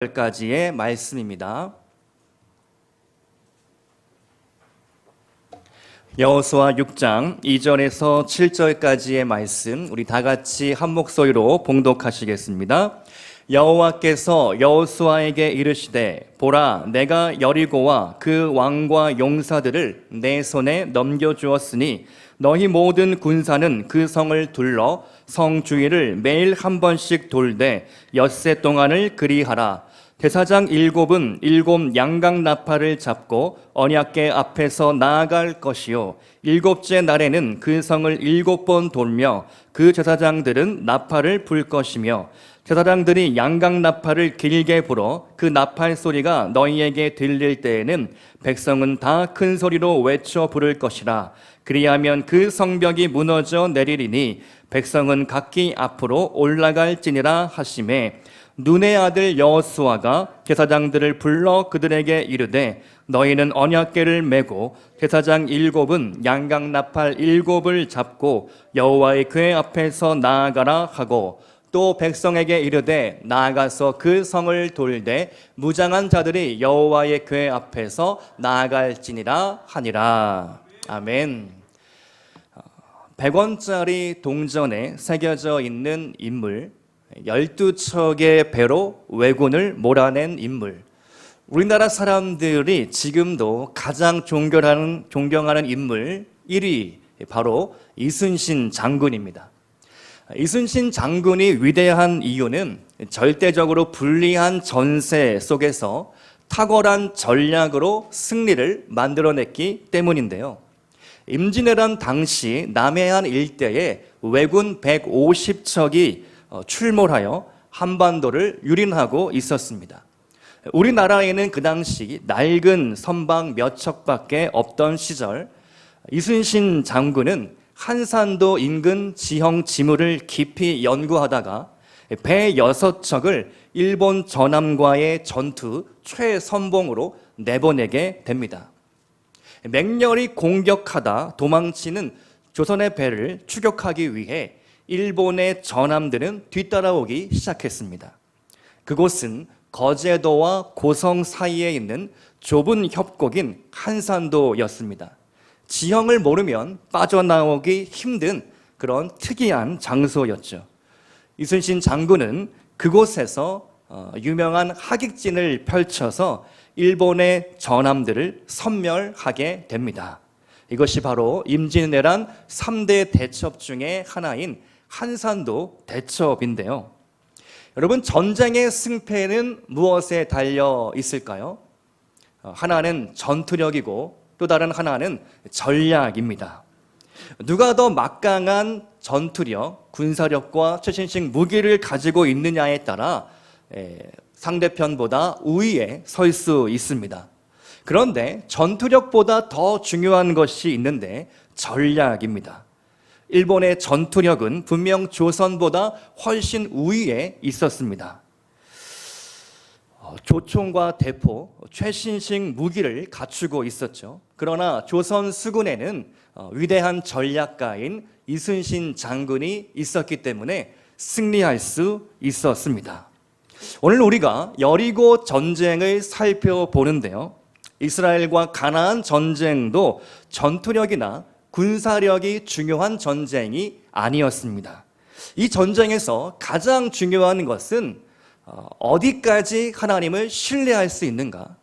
까지의 말씀입니다. 여호수아 6장 2절에서 7절까지의 말씀, 우리 다 같이 한 목소리로 봉독하시겠습니다. 여호와께서 여호수아에게 이르시되, 보라, 내가 여리고와 그 왕과 용사들을 내 손에 넘겨주었으니 너희 모든 군사는 그 성을 둘러 성 주위를 매일 한 번씩 돌되 엿새 동안을 그리하라. 대사장 7은 7 양각 나팔을 잡고 언약궤 앞에서 나아갈 것이요, 7째 날에는 그 성을 7번 돌며 그 제사장들은 나팔을 불 것이며, 제사장들이 양각 나팔을 길게 불어 그 나팔 소리가 너희에게 들릴 때에는 백성은 다 큰 소리로 외쳐 부를 것이라. 그리하면 그 성벽이 무너져 내리리니 백성은 각기 앞으로 올라갈지니라 하시매, 눈의 아들 여호수아가 제사장들을 불러 그들에게 이르되, 너희는 언약궤를 메고 제사장 7은 양각 나팔 7을 잡고 여호와의 궤 앞에서 나아가라 하고, 또 백성에게 이르되 나아가서 그 성을 돌되 무장한 자들이 여호와의 궤 앞에서 나아갈지니라 하니라. 아멘. 100원짜리 동전에 새겨져 있는 인물, 12척의 배로 왜군을 몰아낸 인물, 우리나라 사람들이 지금도 가장 존경하는 인물 1위, 바로 이순신 장군입니다. 이순신 장군이 위대한 이유는 절대적으로 불리한 전세 속에서 탁월한 전략으로 승리를 만들어냈기 때문인데요. 임진왜란 당시 남해안 일대에 왜군 150척이 출몰하여 한반도를 유린하고 있었습니다. 우리나라에는 그 당시 낡은 선박 몇 척밖에 없던 시절, 이순신 장군은 한산도 인근 지형 지물을 깊이 연구하다가 배 6척을 일본 전함과의 전투 최선봉으로 내보내게 됩니다. 맹렬히 공격하다 도망치는 조선의 배를 추격하기 위해 일본의 전함들은 뒤따라오기 시작했습니다. 그곳은 거제도와 고성 사이에 있는 좁은 협곡인 한산도였습니다. 지형을 모르면 빠져나오기 힘든 그런 특이한 장소였죠. 이순신 장군은 그곳에서 유명한 하객진을 펼쳐서 일본의 전함들을 섬멸하게 됩니다. 이것이 바로 임진왜란 3대 대첩 중에 하나인 한산도 대첩인데요. 여러분, 전쟁의 승패는 무엇에 달려 있을까요? 하나는 전투력이고 또 다른 하나는 전략입니다. 누가 더 막강한 전투력, 군사력과 최신식 무기를 가지고 있느냐에 따라 상대편보다 우위에 설 수 있습니다. 그런데 전투력보다 더 중요한 것이 있는데 전략입니다. 일본의 전투력은 분명 조선보다 훨씬 우위에 있었습니다. 조총과 대포, 최신식 무기를 갖추고 있었죠. 그러나 조선 수군에는 위대한 전략가인 이순신 장군이 있었기 때문에 승리할 수 있었습니다. 오늘 우리가 여리고 전쟁을 살펴보는데요, 이스라엘과 가나안 전쟁도 전투력이나 군사력이 중요한 전쟁이 아니었습니다. 이 전쟁에서 가장 중요한 것은 어디까지 하나님을 신뢰할 수 있는가,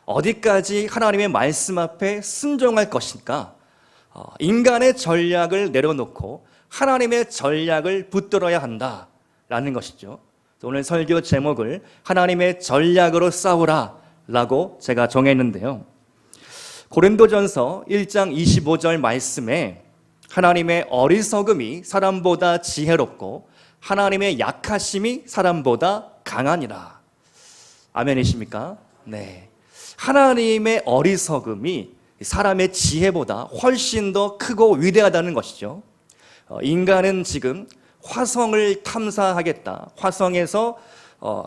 어디까지 하나님의 말씀 앞에 순종할 것인가, 인간의 전략을 내려놓고 하나님의 전략을 붙들어야 한다라는 것이죠. 오늘 설교 제목을 하나님의 전략으로 싸우라 라고 제가 정했는데요, 고린도전서 1장 25절 말씀에 하나님의 어리석음이 사람보다 지혜롭고 하나님의 약하심이 사람보다 강하니라. 아멘이십니까? 네. 하나님의 어리석음이 사람의 지혜보다 훨씬 더 크고 위대하다는 것이죠. 인간은 지금 화성을 탐사하겠다, 화성에서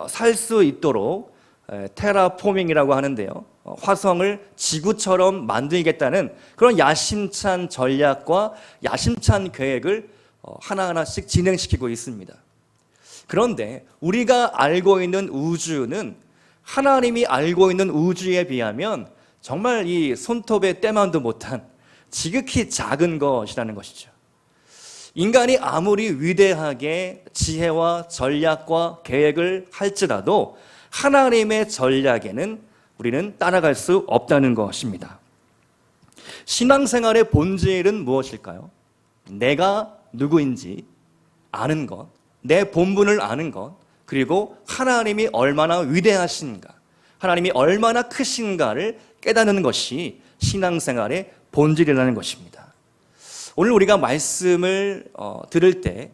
살 수 있도록 테라포밍이라고 하는데요, 화성을 지구처럼 만들겠다는 그런 야심찬 전략과 야심찬 계획을 하나하나씩 진행시키고 있습니다. 그런데 우리가 알고 있는 우주는 하나님이 알고 있는 우주에 비하면 정말 이 손톱에 때만도 못한 지극히 작은 것이라는 것이죠. 인간이 아무리 위대하게 지혜와 전략과 계획을 할지라도 하나님의 전략에는 우리는 따라갈 수 없다는 것입니다. 신앙생활의 본질은 무엇일까요? 내가 누구인지 아는 것, 내 본분을 아는 것, 그리고 하나님이 얼마나 위대하신가, 하나님이 얼마나 크신가를 깨닫는 것이 신앙생활의 본질이라는 것입니다. 오늘 우리가 말씀을 들을 때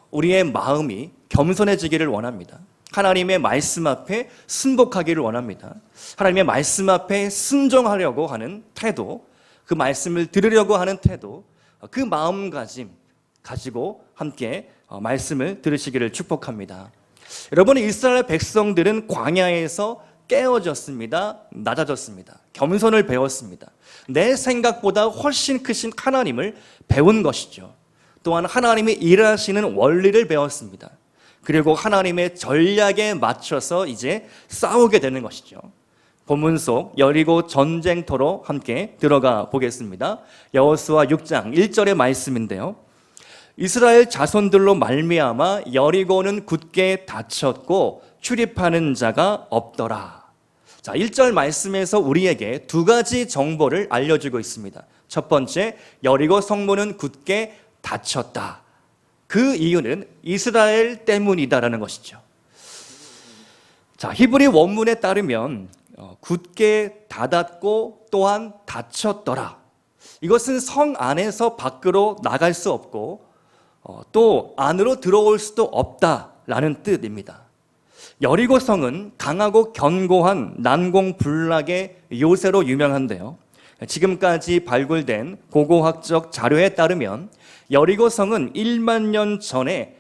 우리의 마음이 겸손해지기를 원합니다. 하나님의 말씀 앞에 순복하기를 원합니다. 하나님의 말씀 앞에 순종하려고 하는 태도, 그 말씀을 들으려고 하는 태도, 그 마음가짐 가지고 함께 말씀을 들으시기를 축복합니다. 여러분, 이스라엘 백성들은 광야에서 깨어졌습니다. 낮아졌습니다. 겸손을 배웠습니다. 내 생각보다 훨씬 크신 하나님을 배운 것이죠. 또한 하나님이 일하시는 원리를 배웠습니다. 그리고 하나님의 전략에 맞춰서 이제 싸우게 되는 것이죠. 본문 속 여리고 전쟁터로 함께 들어가 보겠습니다. 여호수아 6장 1절의 말씀인데요. 이스라엘 자손들로 말미암아 여리고는 굳게 닫혔고 출입하는 자가 없더라. 자, 1절 말씀에서 우리에게 두 가지 정보를 알려주고 있습니다. 첫 번째, 여리고 성문은 굳게 닫혔다. 그 이유는 이스라엘 때문이다라는 것이죠. 자, 히브리 원문에 따르면 굳게 닫았고 또한 닫혔더라. 이것은 성 안에서 밖으로 나갈 수 없고 또 안으로 들어올 수도 없다라는 뜻입니다. 여리고 성은 강하고 견고한 난공불락의 요새로 유명한데요. 지금까지 발굴된 고고학적 자료에 따르면 여리고 성은 1만 년 전에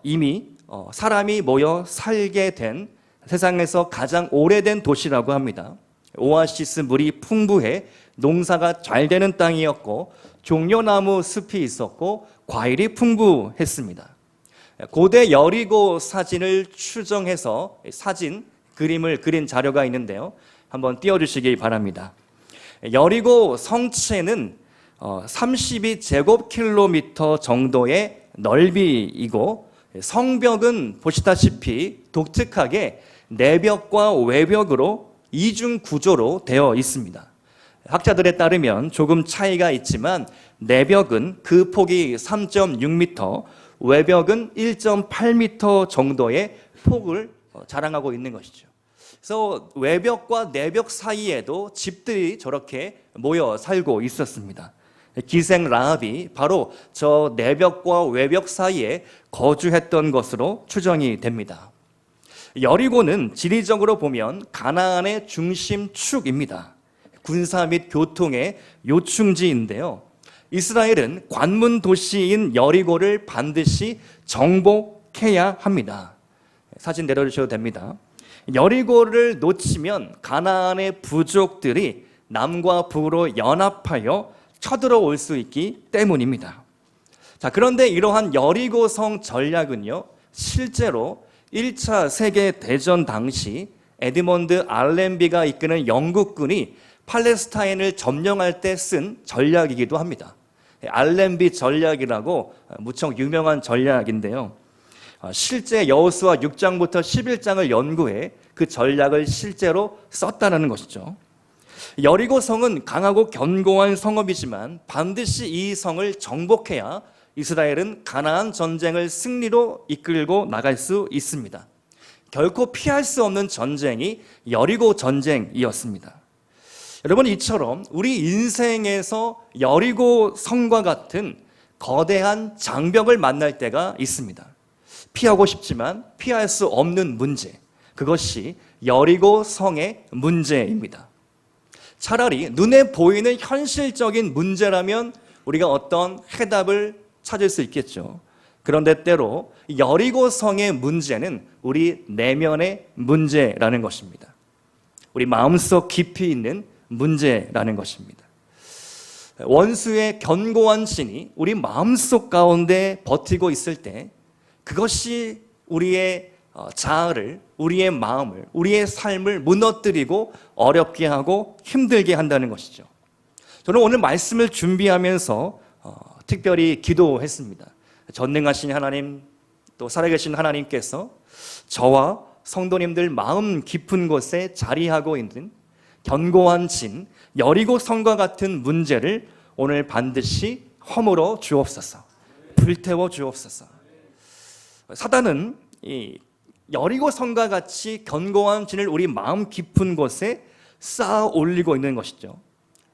이미 사람이 모여 살게 된 세상에서 가장 오래된 도시라고 합니다. 오아시스 물이 풍부해 농사가 잘 되는 땅이었고 종려나무 숲이 있었고 과일이 풍부했습니다. 고대 여리고 사진을 추정해서 사진, 그림을 그린 자료가 있는데요. 한번 띄워주시기 바랍니다. 여리고 성체는 32제곱킬로미터 정도의 넓이이고 성벽은 보시다시피 독특하게 내벽과 외벽으로 이중 구조로 되어 있습니다. 학자들에 따르면 조금 차이가 있지만 내벽은 그 폭이 3.6m, 외벽은 1.8m 정도의 폭을 자랑하고 있는 것이죠. 그래서 외벽과 내벽 사이에도 집들이 저렇게 모여 살고 있었습니다. 기생 라합이 바로 저 내벽과 외벽 사이에 거주했던 것으로 추정이 됩니다. 여리고는 지리적으로 보면 가나안의 중심축입니다. 군사 및 교통의 요충지인데요. 이스라엘은 관문 도시인 여리고를 반드시 정복해야 합니다. 사진 내려주셔도 됩니다. 여리고를 놓치면 가나안의 부족들이 남과 북으로 연합하여 쳐들어올 수 있기 때문입니다. 자, 그런데 이러한 여리고성 전략은요, 실제로 1차 세계대전 당시 에드먼드 알렌비가 이끄는 영국군이 팔레스타인을 점령할 때 쓴 전략이기도 합니다. 알렌비 전략이라고 무척 유명한 전략인데요. 실제 여호수아 6장부터 11장을 연구해 그 전략을 실제로 썼다는 것이죠. 여리고 성은 강하고 견고한 성읍이지만 반드시 이 성을 정복해야 이스라엘은 가나안 전쟁을 승리로 이끌고 나갈 수 있습니다. 결코 피할 수 없는 전쟁이 여리고 전쟁이었습니다. 여러분, 이처럼 우리 인생에서 여리고 성과 같은 거대한 장벽을 만날 때가 있습니다. 피하고 싶지만 피할 수 없는 문제, 그것이 여리고 성의 문제입니다. 차라리 눈에 보이는 현실적인 문제라면 우리가 어떤 해답을 찾을 수 있겠죠. 그런데 때로 여리고 성의 문제는 우리 내면의 문제라는 것입니다. 우리 마음속 깊이 있는 문제라는 것입니다. 원수의 견고한 신이 우리 마음속 가운데 버티고 있을 때 그 그것이 우리의 자아를, 우리의 마음을, 우리의 삶을 무너뜨리고 어렵게 하고 힘들게 한다는 것이죠. 저는 오늘 말씀을 준비하면서 특별히 기도했습니다. 전능하신 하나님, 또 살아계신 하나님께서 저와 성도님들 마음 깊은 곳에 자리하고 있는 견고한 진, 여리고 성과 같은 문제를 오늘 반드시 허물어 주옵소서, 불태워 주옵소서. 사단은 이 여리고 성과 같이 견고한 진을 우리 마음 깊은 곳에 쌓아 올리고 있는 것이죠.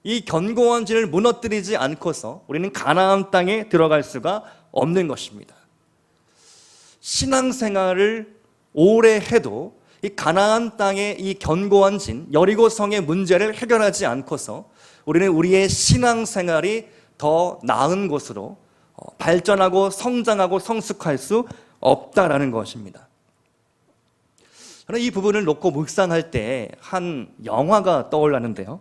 이 견고한 진을 무너뜨리지 않고서 우리는 가나안 땅에 들어갈 수가 없는 것입니다. 신앙생활을 오래 해도 이 가나안 땅의 이 견고한 진, 여리고 성의 문제를 해결하지 않고서 우리는 우리의 신앙생활이 더 나은 곳으로 발전하고 성장하고 성숙할 수 없다라는 것입니다. 저는 이 부분을 놓고 묵상할 때 한 영화가 떠올랐는데요.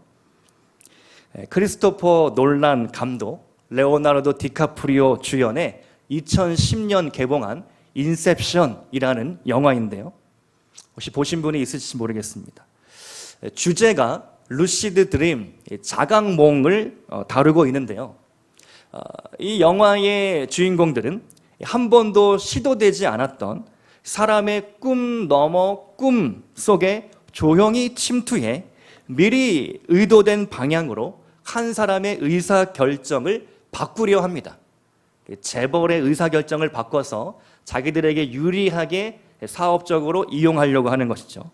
크리스토퍼 놀란 감독, 레오나르도 디카프리오 주연의 2010년 개봉한 인셉션이라는 영화인데요. 혹시 보신 분이 있을지 모르겠습니다. 주제가 루시드 드림, 자각몽을 다루고 있는데요. 이 영화의 주인공들은 한 번도 시도되지 않았던 사람의 꿈 넘어 꿈 속에 조용히 침투해 미리 의도된 방향으로 한 사람의 의사결정을 바꾸려 합니다. 재벌의 의사결정을 바꿔서 자기들에게 유리하게 사업적으로 이용하려고 하는 것이죠.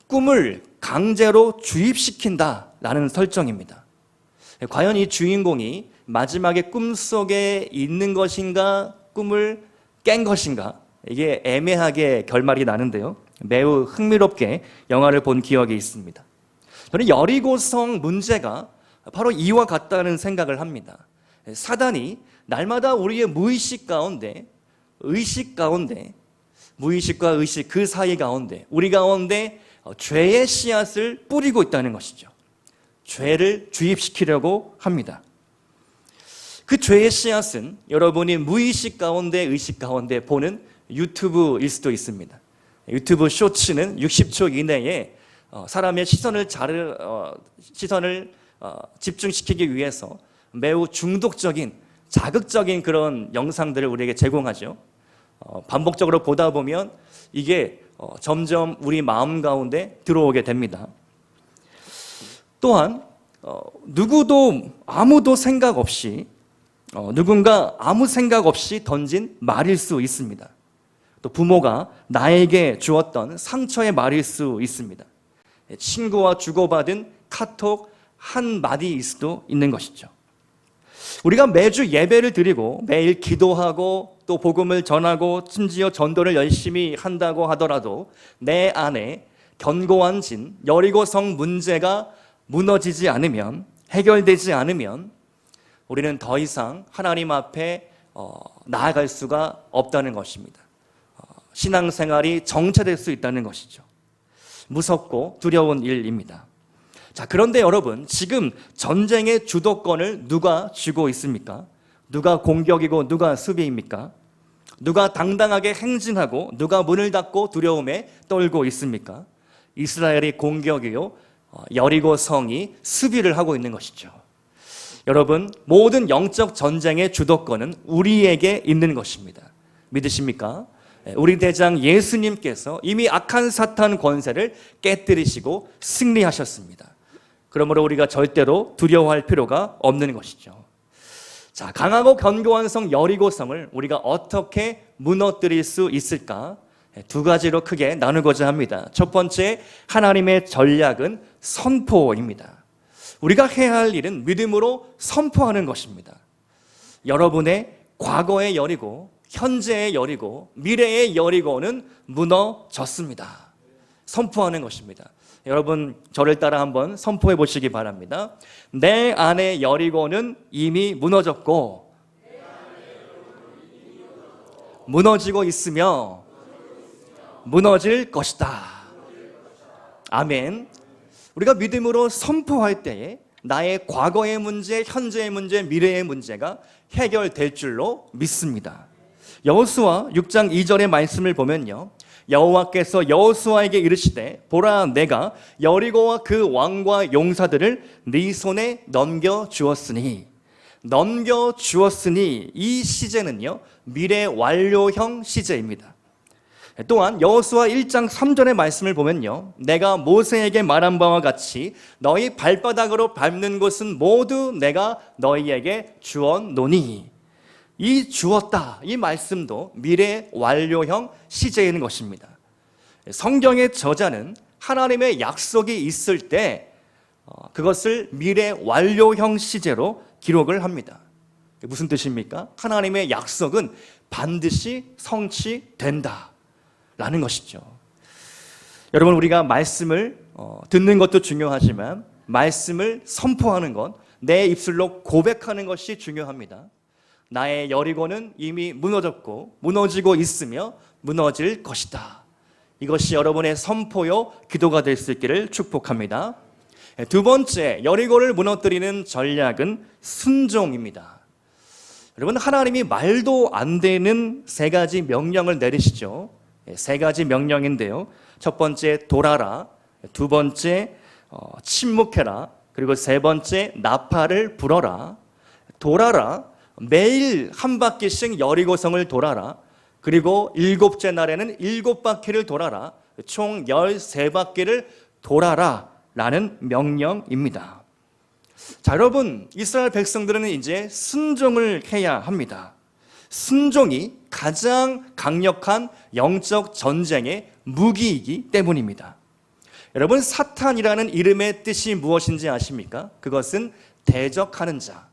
꿈을 강제로 주입시킨다라는 설정입니다. 과연 이 주인공이 마지막에 꿈속에 있는 것인가, 꿈을 깬 것인가, 이게 애매하게 결말이 나는데요. 매우 흥미롭게 영화를 본 기억이 있습니다. 저는 여리고성 문제가 바로 이와 같다는 생각을 합니다. 사단이 날마다 우리의 무의식 가운데, 의식 가운데, 무의식과 의식 그 사이 가운데, 우리 가운데 죄의 씨앗을 뿌리고 있다는 것이죠. 죄를 주입시키려고 합니다. 그 죄의 씨앗은 여러분이 무의식 가운데, 의식 가운데 보는 유튜브일 수도 있습니다. 유튜브 쇼츠는 60초 이내에 사람의 시선을 집중시키기 위해서 매우 중독적인, 자극적인 그런 영상들을 우리에게 제공하죠. 반복적으로 보다 보면 이게 점점 우리 마음 가운데 들어오게 됩니다. 또한 아무도 생각 없이 누군가 아무 생각 없이 던진 말일 수 있습니다. 또 부모가 나에게 주었던 상처의 말일 수 있습니다. 친구와 주고받은 카톡 한 마디일 수도 있는 것이죠. 우리가 매주 예배를 드리고 매일 기도하고 또 복음을 전하고 심지어 전도를 열심히 한다고 하더라도 내 안에 견고한 진, 여리고성 문제가 무너지지 않으면, 해결되지 않으면 우리는 더 이상 하나님 앞에 나아갈 수가 없다는 것입니다. 신앙생활이 정체될 수 있다는 것이죠. 무섭고 두려운 일입니다. 자, 그런데 여러분, 지금 전쟁의 주도권을 누가 쥐고 있습니까? 누가 공격이고 누가 수비입니까? 누가 당당하게 행진하고 누가 문을 닫고 두려움에 떨고 있습니까? 이스라엘이 공격이요, 여리고 성이 수비를 하고 있는 것이죠. 여러분, 모든 영적 전쟁의 주도권은 우리에게 있는 것입니다. 믿으십니까? 우리 대장 예수님께서 이미 악한 사탄 권세를 깨뜨리시고 승리하셨습니다. 그러므로 우리가 절대로 두려워할 필요가 없는 것이죠. 자, 강하고 견고한 성 여리고성을 우리가 어떻게 무너뜨릴 수 있을까? 두 가지로 크게 나누고자 합니다. 첫 번째, 하나님의 전략은 선포입니다. 우리가 해야 할 일은 믿음으로 선포하는 것입니다. 여러분의 과거의 여리고, 현재의 여리고, 미래의 여리고는 무너졌습니다. 선포하는 것입니다. 여러분, 저를 따라 한번 선포해 보시기 바랍니다. 내 안의 여리고는 이미 무너졌고 무너지고 있으며 무너질 것이다. 아멘. 우리가 믿음으로 선포할 때에 나의 과거의 문제, 현재의 문제, 미래의 문제가 해결될 줄로 믿습니다. 여호수아 6장 2절의 말씀을 보면요, 여호와께서 여호수아에게 이르시되 보라 내가 여리고와 그 왕과 용사들을 네 손에 넘겨 주었으니 이 시제는요 미래 완료형 시제입니다. 또한 여호수아 1장 3절의 말씀을 보면요, 내가 모세에게 말한 바와 같이 너희 발바닥으로 밟는 곳은 모두 내가 너희에게 주었노니, 이 주었다 이 말씀도 미래 완료형 시제인 것입니다. 성경의 저자는 하나님의 약속이 있을 때 그것을 미래 완료형 시제로 기록을 합니다. 무슨 뜻입니까? 하나님의 약속은 반드시 성취된다 라는 것이죠. 여러분, 우리가 말씀을 듣는 것도 중요하지만 말씀을 선포하는 것, 내 입술로 고백하는 것이 중요합니다. 나의 여리고는 이미 무너졌고 무너지고 있으며 무너질 것이다. 이것이 여러분의 선포요 기도가 될 수 있기를 축복합니다. 두 번째, 여리고를 무너뜨리는 전략은 순종입니다. 여러분, 하나님이 말도 안 되는 세 가지 명령을 내리시죠. 세 가지 명령인데요, 첫 번째 돌아라, 두 번째 침묵해라, 그리고 세 번째 나팔을 불어라. 돌아라, 매일 한 바퀴씩 여리고성을 돌아라. 그리고 일곱째 날에는 7바퀴를 돌아라. 총 13바퀴를 돌아라 라는 명령입니다. 자, 여러분, 이스라엘 백성들은 이제 순종을 해야 합니다. 순종이 가장 강력한 영적 전쟁의 무기이기 때문입니다. 여러분, 사탄이라는 이름의 뜻이 무엇인지 아십니까? 그것은 대적하는 자.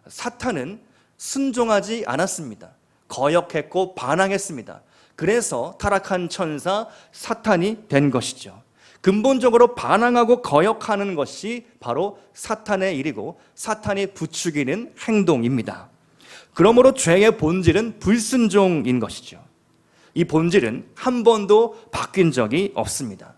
사탄은 순종하지 않았습니다. 거역했고 반항했습니다. 그래서 타락한 천사 사탄이 된 것이죠. 근본적으로 반항하고 거역하는 것이 바로 사탄의 일이고 사탄이 부추기는 행동입니다. 그러므로 죄의 본질은 불순종인 것이죠. 이 본질은 한 번도 바뀐 적이 없습니다.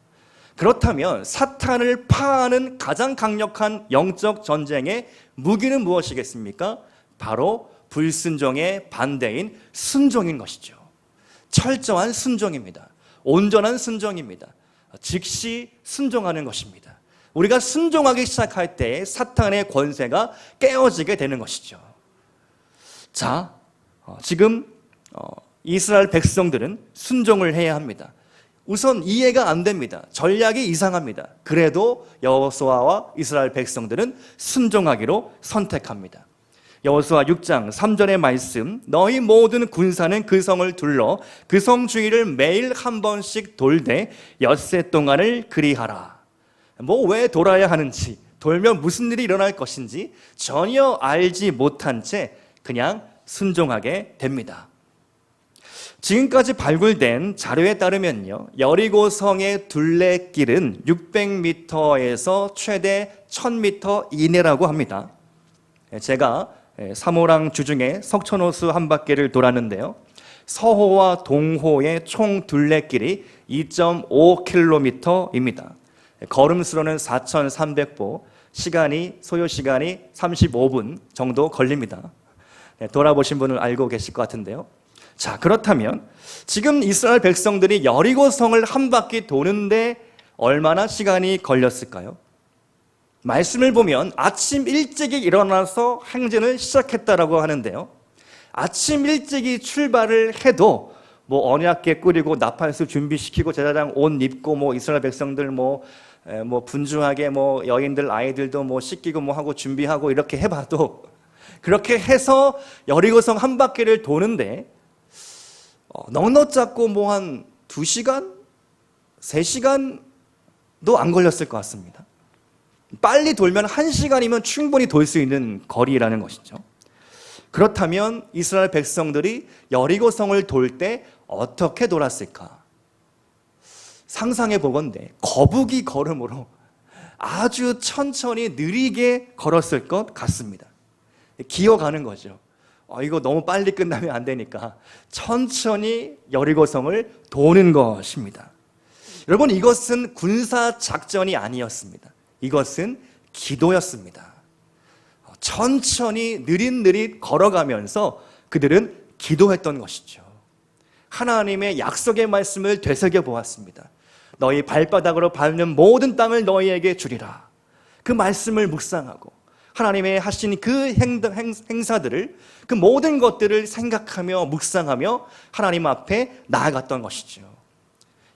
그렇다면 사탄을 파하는 가장 강력한 영적 전쟁의 무기는 무엇이겠습니까? 바로 불순종의 반대인 순종인 것이죠. 철저한 순종입니다. 온전한 순종입니다. 즉시 순종하는 것입니다. 우리가 순종하기 시작할 때 사탄의 권세가 깨어지게 되는 것이죠. 자, 지금 이스라엘 백성들은 순종을 해야 합니다. 우선 이해가 안 됩니다. 전략이 이상합니다. 그래도 여호수아와 이스라엘 백성들은 순종하기로 선택합니다. 여호수아 6장 3절의 말씀, 너희 모든 군사는 그 성을 둘러 그 성 주위를 매일 한 번씩 돌되 엿새 동안을 그리하라. 왜 돌아야 하는지, 돌면 무슨 일이 일어날 것인지 전혀 알지 못한 채 그냥 순종하게 됩니다. 지금까지 발굴된 자료에 따르면요, 여리고 성의 둘레길은 600m에서 최대 1000m 이내라고 합니다. 제가 삼호랑 주중에 석촌호수 한 바퀴를 돌았는데요, 서호와 동호의 총 둘레길이 2.5km입니다. 걸음수로는 4,300보, 소요 시간이 35분 정도 걸립니다. 돌아보신 분은 알고 계실 것 같은데요. 자, 그렇다면 지금 이스라엘 백성들이 여리고성을 한 바퀴 도는데 얼마나 시간이 걸렸을까요? 말씀을 보면 아침 일찍이 일어나서 행진을 시작했다라고 하는데요, 아침 일찍이 출발을 해도 언약궤 꾸리고 나팔수 준비시키고 제사장 옷 입고 이스라엘 백성들 분주하게 여인들 아이들도 씻기고 하고 준비하고 이렇게 해봐도, 그렇게 해서 여리고성 한 바퀴를 도는데 넉넉 잡고 한 2시간? 3시간도 안 걸렸을 것 같습니다. 빨리 돌면 1시간이면 충분히 돌 수 있는 거리라는 것이죠. 그렇다면 이스라엘 백성들이 여리고성을 돌 때 어떻게 돌았을까? 상상해 보건대 거북이 걸음으로 아주 천천히 느리게 걸었을 것 같습니다. 기어가는 거죠. 이거 너무 빨리 끝나면 안 되니까 천천히 여리고성을 도는 것입니다. 여러분, 이것은 군사 작전이 아니었습니다. 이것은 기도였습니다. 천천히 느릿느릿 걸어가면서 그들은 기도했던 것이죠. 하나님의 약속의 말씀을 되새겨 보았습니다. 너희 발바닥으로 밟는 모든 땅을 너희에게 주리라. 그 말씀을 묵상하고 하나님의 하신 그 행사들을, 그 모든 것들을 생각하며 묵상하며 하나님 앞에 나아갔던 것이죠.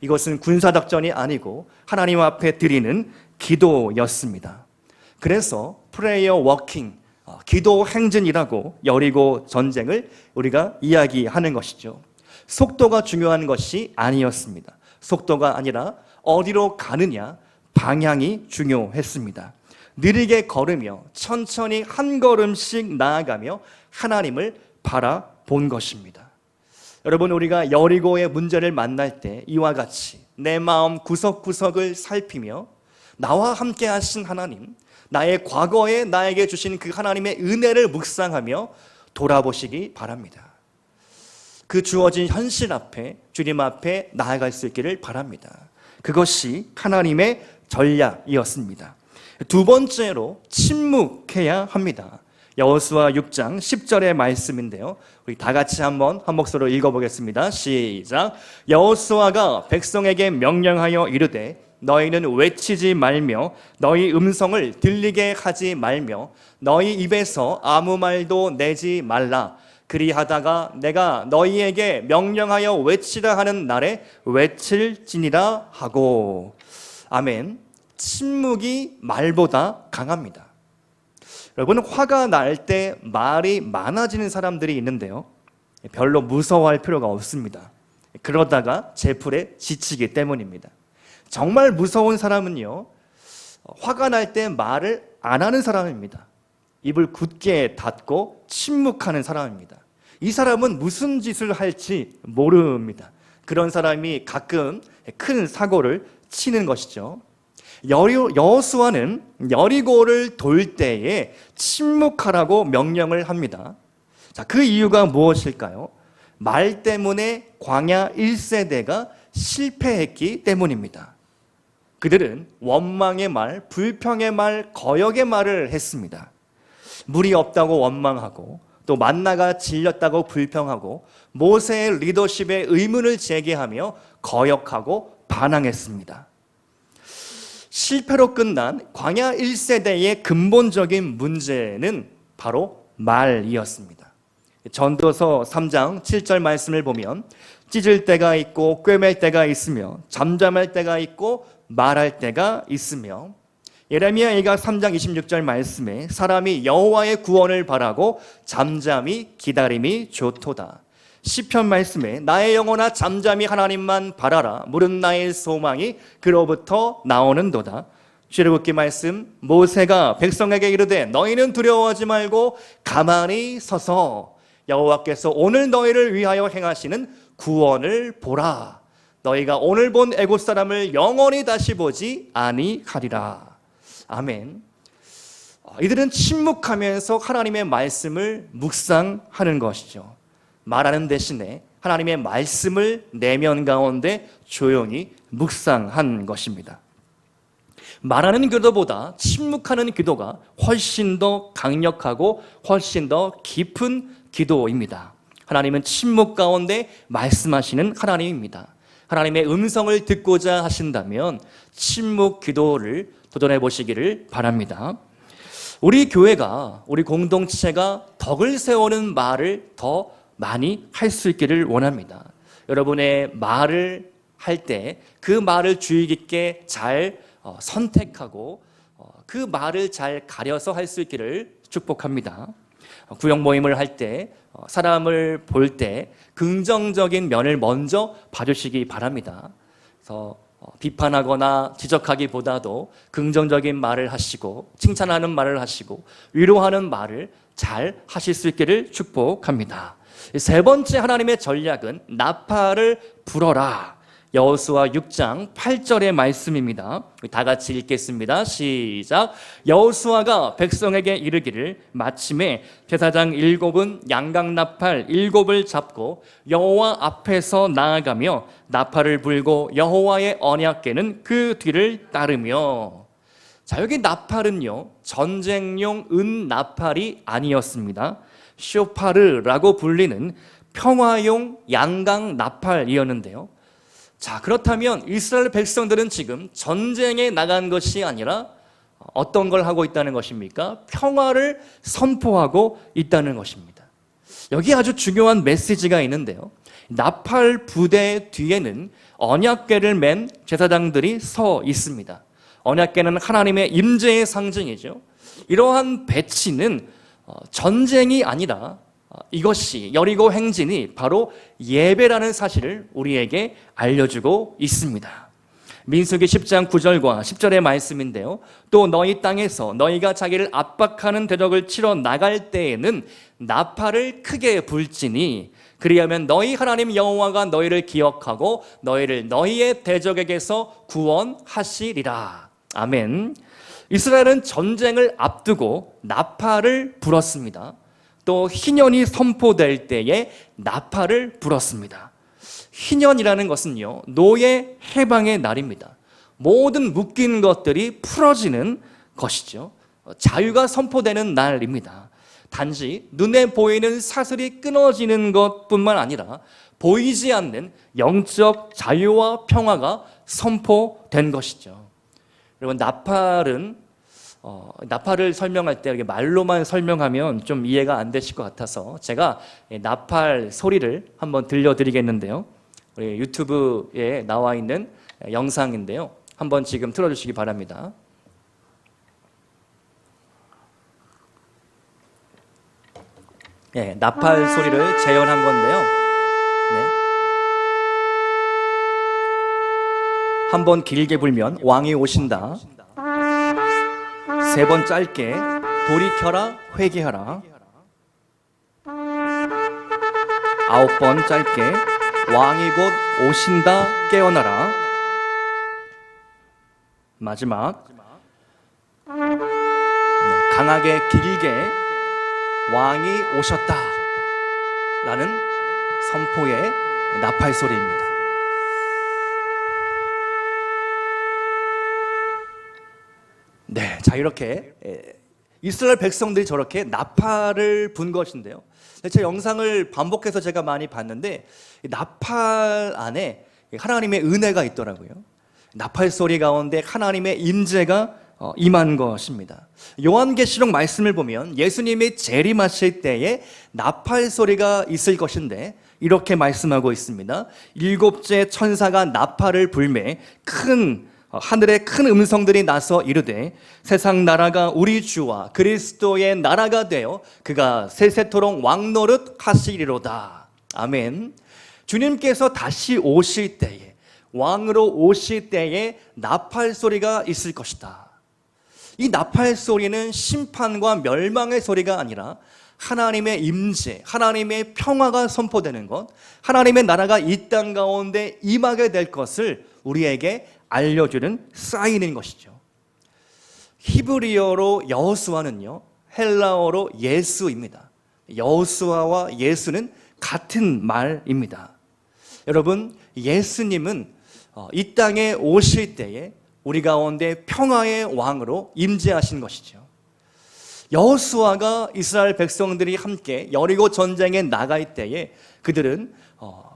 이것은 군사작전이 아니고 하나님 앞에 드리는 기도였습니다. 그래서 프레이어 워킹, 기도 행진이라고 여리고 전쟁을 우리가 이야기하는 것이죠. 속도가 중요한 것이 아니었습니다. 속도가 아니라 어디로 가느냐, 방향이 중요했습니다. 느리게 걸으며 천천히 한 걸음씩 나아가며 하나님을 바라본 것입니다. 여러분, 우리가 여리고의 문제를 만날 때 이와 같이 내 마음 구석구석을 살피며 나와 함께 하신 하나님, 나의 과거에 나에게 주신 그 하나님의 은혜를 묵상하며 돌아보시기 바랍니다. 그 주어진 현실 앞에, 주님 앞에 나아갈 수 있기를 바랍니다. 그것이 하나님의 전략이었습니다. 두 번째로 침묵해야 합니다. 여호수아 6장 10절의 말씀인데요, 우리 다 같이 한번 한 목소리로 읽어보겠습니다. 시작. 여호수아가 백성에게 명령하여 이르되 너희는 외치지 말며 너희 음성을 들리게 하지 말며 너희 입에서 아무 말도 내지 말라. 그리하다가 내가 너희에게 명령하여 외치라 하는 날에 외칠지니라 하고. 아멘. 침묵이 말보다 강합니다. 여러분, 화가 날 때 말이 많아지는 사람들이 있는데요, 별로 무서워할 필요가 없습니다. 그러다가 제풀에 지치기 때문입니다. 정말 무서운 사람은요, 화가 날 때 말을 안 하는 사람입니다. 입을 굳게 닫고 침묵하는 사람입니다. 이 사람은 무슨 짓을 할지 모릅니다. 그런 사람이 가끔 큰 사고를 치는 것이죠. 여호수아는 여리고를 돌 때에 침묵하라고 명령을 합니다. 자, 그 이유가 무엇일까요? 말 때문에 광야 1세대가 실패했기 때문입니다. 그들은 원망의 말, 불평의 말, 거역의 말을 했습니다. 물이 없다고 원망하고 또 만나가 질렸다고 불평하고 모세의 리더십에 의문을 제기하며 거역하고 반항했습니다. 실패로 끝난 광야 1세대의 근본적인 문제는 바로 말이었습니다. 전도서 3장 7절 말씀을 보면 찢을 때가 있고 꿰맬 때가 있으며 잠잠할 때가 있고 말할 때가 있으며, 예레미야 2가 3장 26절 말씀에 사람이 여호와의 구원을 바라고 잠잠히 기다림이 좋도다. 시편 말씀에 나의 영혼아 잠잠히 하나님만 바라라. 물은 나의 소망이 그로부터 나오는도다. 출애굽기 말씀, 모세가 백성에게 이르되 너희는 두려워하지 말고 가만히 서서 여호와께서 오늘 너희를 위하여 행하시는 구원을 보라. 너희가 오늘 본 애굽 사람을 영원히 다시 보지 아니하리라. 아멘. 이들은 침묵하면서 하나님의 말씀을 묵상하는 것이죠. 말하는 대신에 하나님의 말씀을 내면 가운데 조용히 묵상한 것입니다. 말하는 기도보다 침묵하는 기도가 훨씬 더 강력하고 훨씬 더 깊은 기도입니다. 하나님은 침묵 가운데 말씀하시는 하나님입니다. 하나님의 음성을 듣고자 하신다면 침묵 기도를 도전해 보시기를 바랍니다. 우리 교회가, 우리 공동체가 덕을 세우는 말을 더 많이 할 수 있기를 원합니다. 여러분의 말을 할 때 그 말을 주의 깊게 잘 선택하고 그 말을 잘 가려서 할 수 있기를 축복합니다. 구역 모임을 할 때, 사람을 볼 때 긍정적인 면을 먼저 봐주시기 바랍니다. 그래서 비판하거나 지적하기보다도 긍정적인 말을 하시고 칭찬하는 말을 하시고 위로하는 말을 잘 하실 수 있기를 축복합니다. 세 번째 하나님의 전략은 나팔을 불어라. 여호수아 6장 8절의 말씀입니다. 다 같이 읽겠습니다. 시작. 여호수아가 백성에게 이르기를 마침에 제사장 7은 양각나팔 7을 잡고 여호와 앞에서 나아가며 나팔을 불고 여호와의 언약궤는 그 뒤를 따르며. 자, 여기 나팔은요, 전쟁용 은 나팔이 아니었습니다. 쇼파르라고 불리는 평화용 양강 나팔이었는데요. 자, 그렇다면 이스라엘 백성들은 지금 전쟁에 나간 것이 아니라 어떤 걸 하고 있다는 것입니까? 평화를 선포하고 있다는 것입니다. 여기 아주 중요한 메시지가 있는데요. 나팔 부대 뒤에는 언약궤를 맨 제사장들이 서 있습니다. 언약궤는 하나님의 임재의 상징이죠. 이러한 배치는 전쟁이 아니라 이것이 여리고 행진이 바로 예배라는 사실을 우리에게 알려주고 있습니다. 민수기 10장 9절과 10절의 말씀인데요. 또 너희 땅에서 너희가 자기를 압박하는 대적을 치러 나갈 때에는 나팔을 크게 불지니 그리하면 너희 하나님 여호와가 너희를 기억하고 너희를 너희의 대적에게서 구원하시리라. 아멘. 이스라엘은 전쟁을 앞두고 나팔을 불었습니다. 또 희년이 선포될 때에 나팔을 불었습니다. 희년이라는 것은요, 노예 해방의 날입니다. 모든 묶인 것들이 풀어지는 것이죠. 자유가 선포되는 날입니다. 단지 눈에 보이는 사슬이 끊어지는 것뿐만 아니라 보이지 않는 영적 자유와 평화가 선포된 것이죠. 여러분, 나팔을 설명할 때 이렇게 말로만 설명하면 좀 이해가 안 되실 것 같아서 제가 나팔 소리를 한번 들려드리겠는데요. 우리 유튜브에 나와 있는 영상인데요. 한번 지금 틀어주시기 바랍니다. 나팔 소리를 재현한 건데요. 한번 길게 불면 왕이 오신다. 3번 짧게 돌이켜라 회개하라. 9번 짧게 왕이 곧 오신다 깨어나라. 마지막 강하게 길게 왕이 오셨다 라는 선포의 나팔 소리입니다. 자, 이렇게 이스라엘 백성들이 저렇게 나팔을 분 것인데요. 제 영상을 반복해서 제가 많이 봤는데 나팔 안에 하나님의 은혜가 있더라고요. 나팔 소리 가운데 하나님의 임재가 임한 것입니다. 요한계시록 말씀을 보면 예수님이 재림하실 때에 나팔 소리가 있을 것인데 이렇게 말씀하고 있습니다. 7째 천사가 나팔을 불매 하늘에 큰 음성들이 나서 이르되 세상 나라가 우리 주와 그리스도의 나라가 되어 그가 세세토록 왕노릇 하시리로다. 아멘. 주님께서 다시 오실 때에, 왕으로 오실 때에 나팔 소리가 있을 것이다. 이 나팔 소리는 심판과 멸망의 소리가 아니라 하나님의 임재, 하나님의 평화가 선포되는 것, 하나님의 나라가 이 땅 가운데 임하게 될 것을 우리에게 알려주는 사인인 것이죠. 히브리어로 여호수아는요, 헬라어로 예수입니다. 여호수아와 예수는 같은 말입니다. 여러분, 예수님은 이 땅에 오실 때에 우리 가운데 평화의 왕으로 임재하신 것이죠. 여호수아가 이스라엘 백성들이 함께 여리고 전쟁에 나갈 때에 그들은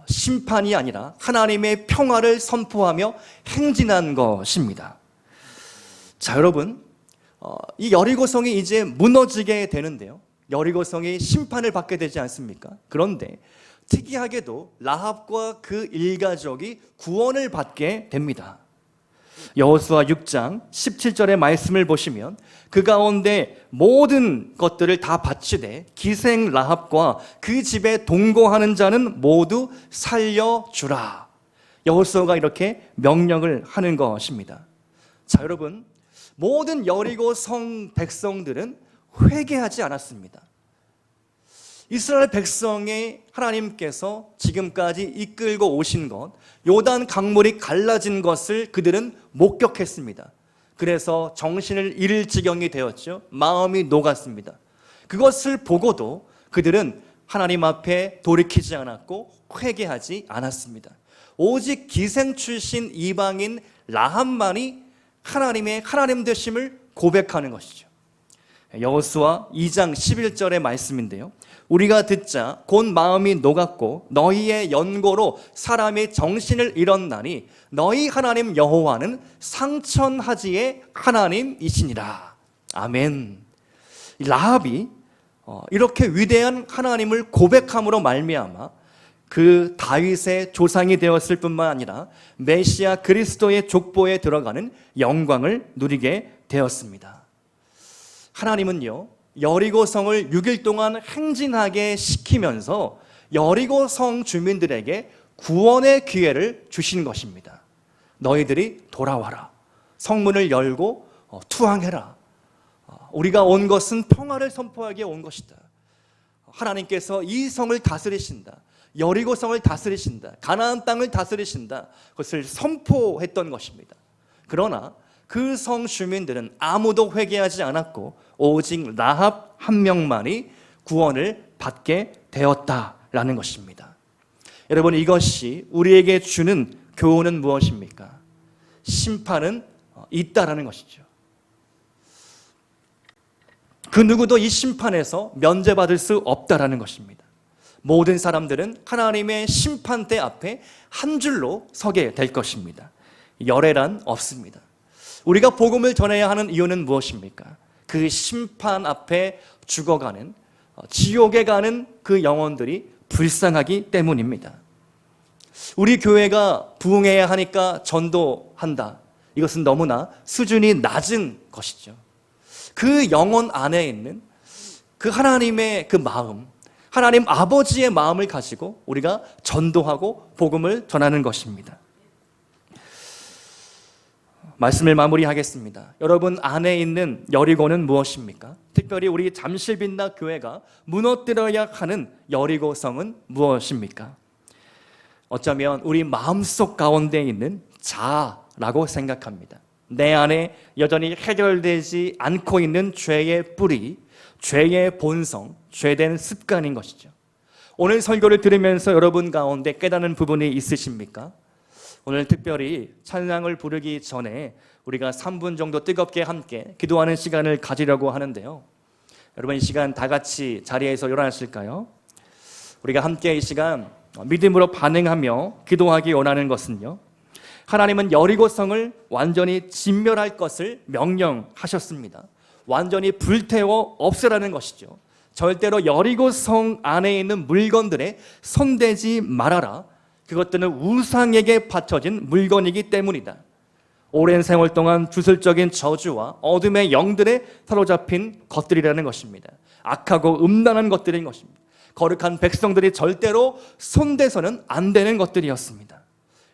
심판이 아니라 하나님의 평화를 선포하며 행진한 것입니다. 자, 여러분, 이 여리고성이 이제 무너지게 되는데요. 여리고성이 심판을 받게 되지 않습니까? 그런데 특이하게도 라합과 그 일가족이 구원을 받게 됩니다. 여호수아 6장 17절의 말씀을 보시면 그 가운데 모든 것들을 다 바치되 기생 라합과 그 집에 동거하는 자는 모두 살려주라. 여호수아가 이렇게 명령을 하는 것입니다. 자, 여러분, 모든 여리고 성 백성들은 회개하지 않았습니다. 이스라엘 백성의 하나님께서 지금까지 이끌고 오신 것, 요단 강물이 갈라진 것을 그들은 목격했습니다. 그래서 정신을 잃을 지경이 되었죠. 마음이 녹았습니다. 그것을 보고도 그들은 하나님 앞에 돌이키지 않았고 회개하지 않았습니다. 오직 기생 출신 이방인 라합만이 하나님의 하나님 되심을 고백하는 것이죠. 여호수아 2장 11절의 말씀인데요. 우리가 듣자 곧 마음이 녹았고 너희의 연고로 사람이 정신을 잃었나니 너희 하나님 여호와는 상천하지의 하나님이시니라. 아멘. 라합이 이렇게 위대한 하나님을 고백함으로 말미암아 그 다윗의 조상이 되었을 뿐만 아니라 메시아 그리스도의 족보에 들어가는 영광을 누리게 되었습니다. 하나님은요, 여리고성을 6일 동안 행진하게 시키면서 여리고성 주민들에게 구원의 기회를 주신 것입니다. 너희들이 돌아와라. 성문을 열고 투항해라. 우리가 온 것은 평화를 선포하기에 온 것이다. 하나님께서 이 성을 다스리신다. 여리고성을 다스리신다. 가나안 땅을 다스리신다. 그것을 선포했던 것입니다. 그러나 그 성 주민들은 아무도 회개하지 않았고 오직 라합 한 명만이 구원을 받게 되었다라는 것입니다. 여러분, 이것이 우리에게 주는 교훈은 무엇입니까? 심판은 있다라는 것이죠. 그 누구도 이 심판에서 면제받을 수 없다라는 것입니다. 모든 사람들은 하나님의 심판대 앞에 한 줄로 서게 될 것입니다. 열애란 없습니다. 우리가 복음을 전해야 하는 이유는 무엇입니까? 그 심판 앞에 죽어가는, 지옥에 가는 그 영혼들이 불쌍하기 때문입니다. 우리 교회가 부흥해야 하니까 전도한다. 이것은 너무나 수준이 낮은 것이죠. 그 영혼 안에 있는 그 하나님의 그 마음, 하나님 아버지의 마음을 가지고 우리가 전도하고 복음을 전하는 것입니다. 말씀을 마무리하겠습니다. 여러분 안에 있는 여리고는 무엇입니까? 특별히 우리 잠실빈나 교회가 무너뜨려야 하는 여리고성은 무엇입니까? 어쩌면 우리 마음속 가운데 있는 자아라고 생각합니다. 내 안에 여전히 해결되지 않고 있는 죄의 뿌리, 죄의 본성, 죄된 습관인 것이죠. 오늘 설교를 들으면서 여러분 가운데 깨닫는 부분이 있으십니까? 오늘 특별히 찬양을 부르기 전에 우리가 3분 정도 뜨겁게 함께 기도하는 시간을 가지려고 하는데요. 여러분 이 시간 다 같이 자리에서 일어나실까요? 우리가 함께 이 시간 믿음으로 반응하며 기도하기 원하는 것은요, 하나님은 여리고성을 완전히 진멸할 것을 명령하셨습니다. 완전히 불태워 없애라는 것이죠. 절대로 여리고성 안에 있는 물건들에 손대지 말아라. 그것들은 우상에게 바쳐진 물건이기 때문이다. 오랜 세월 동안 주술적인 저주와 어둠의 영들에 사로잡힌 것들이라는 것입니다. 악하고 음란한 것들인 것입니다. 거룩한 백성들이 절대로 손대서는 안 되는 것들이었습니다.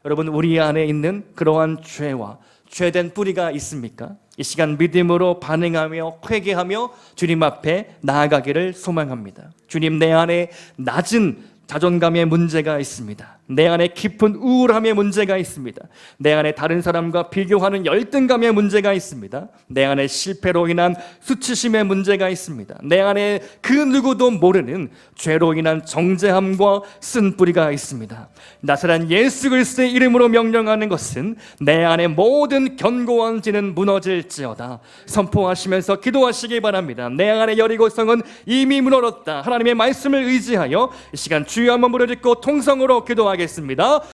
여러분 우리 안에 있는 그러한 죄와 죄된 뿌리가 있습니까? 이 시간 믿음으로 반응하며 회개하며 주님 앞에 나아가기를 소망합니다. 주님, 내 안에 낮은 자존감의 문제가 있습니다. 내 안에 깊은 우울함의 문제가 있습니다. 내 안에 다른 사람과 비교하는 열등감의 문제가 있습니다. 내 안에 실패로 인한 수치심의 문제가 있습니다. 내 안에 그 누구도 모르는 죄로 인한 정죄함과 쓴뿌리가 있습니다. 나사란 예수 그리스도의 이름으로 명령하는 것은 내 안에 모든 견고한 지는 무너질지어다 선포하시면서 기도하시기 바랍니다. 내 안에 여리고성은 이미 무너졌다. 하나님의 말씀을 의지하여 이 시간 주여 한번 부르짖고 통성으로 기도하겠습니다.